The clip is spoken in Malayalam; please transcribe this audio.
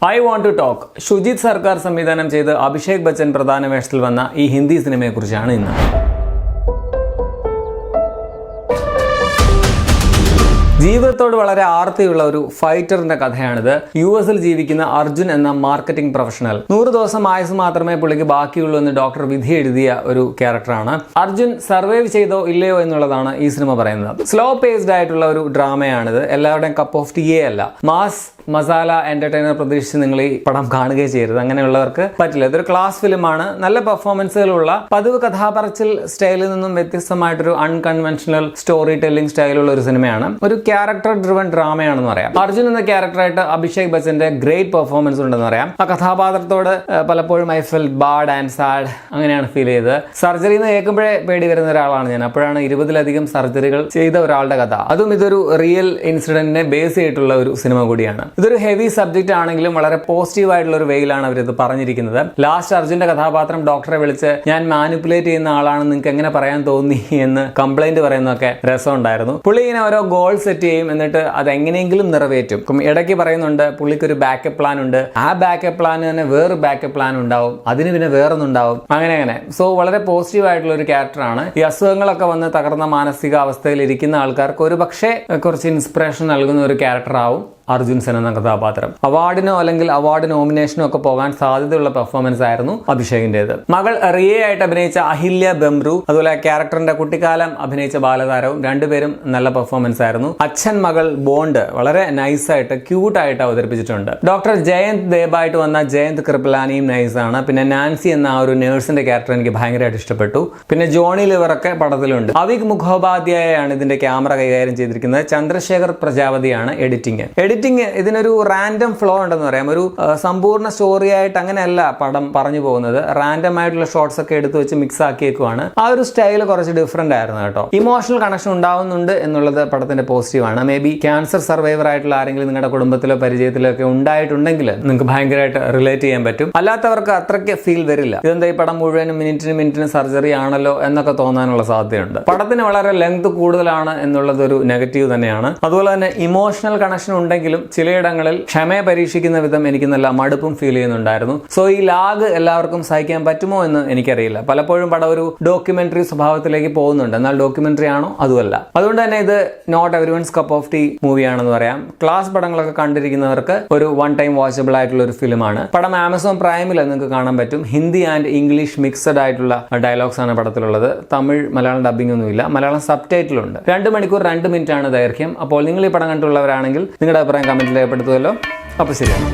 I want to talk. Shujith സർക്കാർ സംവിധാനം ചെയ്ത് അഭിഷേക് ബച്ചൻ പ്രധാന വേഷത്തിൽ വന്ന ഈ ഹിന്ദി സിനിമയെക്കുറിച്ചാണ് ഇന്ന്. ജീവിതത്തോട് വളരെ ആർത്തിയുള്ള ഒരു ഫൈറ്ററിന്റെ കഥയാണിത്. US-ൽ ജീവിക്കുന്ന അർജുൻ എന്ന മാർക്കറ്റിംഗ് പ്രൊഫഷണൽ. 100 ദിവസം ആയുസ് മാത്രമേ പുള്ളിക്ക് ബാക്കിയുള്ളൂ എന്ന് ഡോക്ടർ വിധി എഴുതിയ ഒരു ക്യാരക്ടറാണ്. അർജുൻ സർവൈവ് ചെയ്തോ ഇല്ലയോ എന്നുള്ളതാണ് ഈ സിനിമ പറയുന്നത്. സ്ലോ പേസ്ഡ് ആയിട്ടുള്ള ഒരു ഡ്രാമയാണിത്. എല്ലാവരുടെയും കപ്പ് ഓഫ് ടീയേ അല്ല. മാസ് മസാല എന്റർടൈനർ പ്രതീക്ഷിച്ച് നിങ്ങൾ ഈ പടം കാണുകയും ചെയ്യരുത്. അങ്ങനെയുള്ളവർക്ക് പറ്റില്ല. ഇതൊരു ക്ലാസ് ഫിലിമാണ്. നല്ല പെർഫോമൻസുകളുള്ള, പതിവ് കഥാപറച്ചിൽ സ്റ്റൈലിൽ നിന്നും വ്യത്യസ്തമായിട്ടൊരു അൺകൺവെൻഷണൽ സ്റ്റോറി ടെല്ലിംഗ് സ്റ്റൈലുള്ള ഒരു സിനിമയാണ്. ഒരു ക്യാരക്ടർ ഡ്രിവൺ ഡ്രാമയാണെന്ന് പറയാം. അർജുൻ എന്ന ക്യാരക്ടറായിട്ട് അഭിഷേക് ബച്ചന്റെ ഗ്രേറ്റ് പെർഫോമൻസ് ഉണ്ടെന്ന് പറയാം. ആ കഥാപാത്രത്തോട് പലപ്പോഴും I felt bad and sad അങ്ങനെയാണ് ഫീൽ ചെയ്തത്. സർജറി എന്ന് കേൾക്കുമ്പോഴേ പേടി വരുന്ന ഒരാളാണ് ഞാൻ. അപ്പോഴാണ് 20-ലധികം സർജറികൾ ചെയ്ത ഒരാളുടെ കഥ. അതും ഇതൊരു റിയൽ ഇൻസിഡന്റിനെ ബേസ് ചെയ്തിട്ടുള്ള ഒരു സിനിമ കൂടിയാണ്. ഇതൊരു ഹെവി സബ്ജക്റ്റ് ആണെങ്കിലും വളരെ പോസിറ്റീവ് ആയിട്ടുള്ള ഒരു വെയിലാണ് അവരിത് പറഞ്ഞിരിക്കുന്നത്. ലാസ്റ്റ് അർജുന്റെ കഥാപാത്രം ഡോക്ടറെ വിളിച്ച് ഞാൻ മാനിപ്പുലേറ്റ് ചെയ്യുന്ന ആളാണെന്ന് നിങ്ങൾക്ക് എങ്ങനെ പറയാൻ തോന്നി എന്ന് കംപ്ലൈന്റ് പറയുന്നതൊക്കെ രസമുണ്ടായിരുന്നു. പുള്ളി ഇങ്ങനെ ഓരോ ഗോൾ സെറ്റ് ചെയ്യും, എന്നിട്ട് അത് എങ്ങനെയെങ്കിലും നിറവേറ്റും. ഇടയ്ക്ക് പറയുന്നുണ്ട് പുള്ളിക്കൊരു ബാക്കപ്പ് പ്ലാൻ ഉണ്ട്. ആ ബാക്കപ്പ് പ്ലാൻ തന്നെ വേറെ ബാക്കപ്പ് പ്ലാൻ ഉണ്ടാവും, അതിന് പിന്നെ വേറൊന്നുണ്ടാവും, അങ്ങനെ. സോ വളരെ പോസിറ്റീവ് ആയിട്ടുള്ള ഒരു ക്യാരക്ടറാണ്. ഈ അസുഖങ്ങളൊക്കെ വന്ന് തകർന്ന മാനസികാവസ്ഥയിൽ ഇരിക്കുന്ന ആൾക്കാർക്ക് ഒരു പക്ഷേ കുറച്ച് ഇൻസ്പിറേഷൻ നൽകുന്ന ഒരു ക്യാരക്ടറാവും അർജുൻ സെൻ എന്ന കഥാപാത്രം. അവാർഡിനോ അല്ലെങ്കിൽ അവാർഡ് നോമിനേഷനോ ഒക്കെ പോകാൻ സാധ്യതയുള്ള പെർഫോമൻസ് ആയിരുന്നു അഭിഷേകിന്റേത്. മകൾ റിയ ആയിട്ട് അഭിനയിച്ച അഹില്യ ബംബ്രു, അതുപോലെ ക്യാരക്ടറിന്റെ കുട്ടിക്കാലം അഭിനയിച്ച ബാലതാരവും രണ്ടുപേരും നല്ല പെർഫോമൻസ് ആയിരുന്നു. അച്ഛൻ മകൾ ബോണ്ട് വളരെ നൈസായിട്ട് ക്യൂട്ടായിട്ട് അവതരിപ്പിച്ചിട്ടുണ്ട്. ഡോക്ടർ ജയന്ത് ദേബായിട്ട് വന്ന ജയന്ത് കൃപലാനിയും നൈസാണ്. പിന്നെ നാൻസി എന്ന ആ ഒരു നേഴ്സിന്റെ ക്യാരക്ടർ എനിക്ക് ഭയങ്കരമായിട്ട് ഇഷ്ടപ്പെട്ടു. പിന്നെ ജോണി ലിവറൊക്കെ പടത്തിലുണ്ട്. അവിക് മുഖോപാധ്യായാണ് ഇതിന്റെ ക്യാമറ കൈകാര്യം ചെയ്തിരിക്കുന്നത്. ചന്ദ്രശേഖർ പ്രജാപതിയാണ് എഡിറ്റിംഗ്. ഇതിനൊരു റാൻഡം ഫ്ലോ ഉണ്ടെന്ന് പറയാം. ഒരു സമ്പൂർണ്ണ സ്റ്റോറി ആയിട്ട് അങ്ങനെയല്ല പടം പറഞ്ഞു പോകുന്നത്. റാൻഡം ആയിട്ടുള്ള ഷോർട്സ് ഒക്കെ എടുത്തു വെച്ച് മിക്സ് ആക്കിയേക്കുവാണ്. ആ ഒരു സ്റ്റൈൽ കുറച്ച് ഡിഫറെന്റ് ആയിരുന്നു കേട്ടോ. ഇമോഷണൽ കണക്ഷൻ ഉണ്ടാവുന്നുണ്ട് എന്നുള്ളത് പടത്തിന്റെ പോസിറ്റീവാണ്. മേ ബി ക്യാൻസർ സർവൈവർ ആയിട്ടുള്ള ആരെങ്കിലും നിങ്ങളുടെ കുടുംബത്തിലോ പരിചയത്തിലോ ഒക്കെ ഉണ്ടായിട്ടുണ്ടെങ്കിൽ നിങ്ങൾക്ക് ഭയങ്കരമായിട്ട് റിലേറ്റ് ചെയ്യാൻ പറ്റും. അല്ലാത്തവർക്ക് അത്രയ്ക്ക് ഫീൽ വരില്ല. ഇതെന്താ ഈ പടം മുഴുവനും മിനിറ്റിന് സർജറി ആണല്ലോ എന്നൊക്കെ തോന്നാനുള്ള സാധ്യതയുണ്ട്. പടത്തിന് വളരെ ലെങ്ത് കൂടുതലാണ് എന്നുള്ളത് ഒരു നെഗറ്റീവ് തന്നെയാണ്. അതുപോലെ തന്നെ ഇമോഷണൽ കണക്ഷൻ ഉണ്ടെങ്കിൽ ചിലയിടങ്ങളിൽ ക്ഷമയെ പരീക്ഷിക്കുന്ന വിധം എനിക്ക് നല്ല മടുപ്പും ഫീൽ ചെയ്യുന്നുണ്ടായിരുന്നു. സോ ഈ ലാഗ് എല്ലാവർക്കും സഹിക്കാൻ പറ്റുമോ എന്ന് എനിക്കറിയില്ല. പലപ്പോഴും പടം ഒരു ഡോക്യുമെന്ററി സ്വഭാവത്തിലേക്ക് പോകുന്നുണ്ട്. എന്നാൽ ഡോക്യുമെന്ററി ആണോ? അതുമല്ല. അതുകൊണ്ട് തന്നെ ഇത് നോട്ട് എവരിവൺസ് കപ്പ് ഓഫ് ടീ മൂവിയാണെന്ന് പറയാം. ക്ലാസ് പടങ്ങളൊക്കെ കണ്ടിരിക്കുന്നവർക്ക് ഒരു വൺ ടൈം വാച്ചബിൾ ആയിട്ടുള്ള ഒരു ഫിലിമാണ്. പടം ആമസോൺ പ്രൈമിൽ നിങ്ങൾക്ക് കാണാൻ പറ്റും. ഹിന്ദി ആൻഡ് ഇംഗ്ലീഷ് മിക്സഡ് ആയിട്ടുള്ള ഡയലോഗ്സ് ആണ് പടത്തിലുള്ളത്. തമിഴ് മലയാളം ഡബിംഗ് ഒന്നുമില്ല. മലയാളം സബ് ടൈറ്റിൽ ഉണ്ട്. 2 മണിക്കൂർ 2 മിനിറ്റ് ആണ് ദൈർഘ്യം. അപ്പോൾ നിങ്ങൾ ഈ പടം കണ്ടുള്ളവരാണെങ്കിൽ നിങ്ങളുടെ അഭിപ്രായം കമന്റിൽ രേഖപ്പെടുത്തുമല്ലോ. അപ്പോൾ ശരിയാണ്.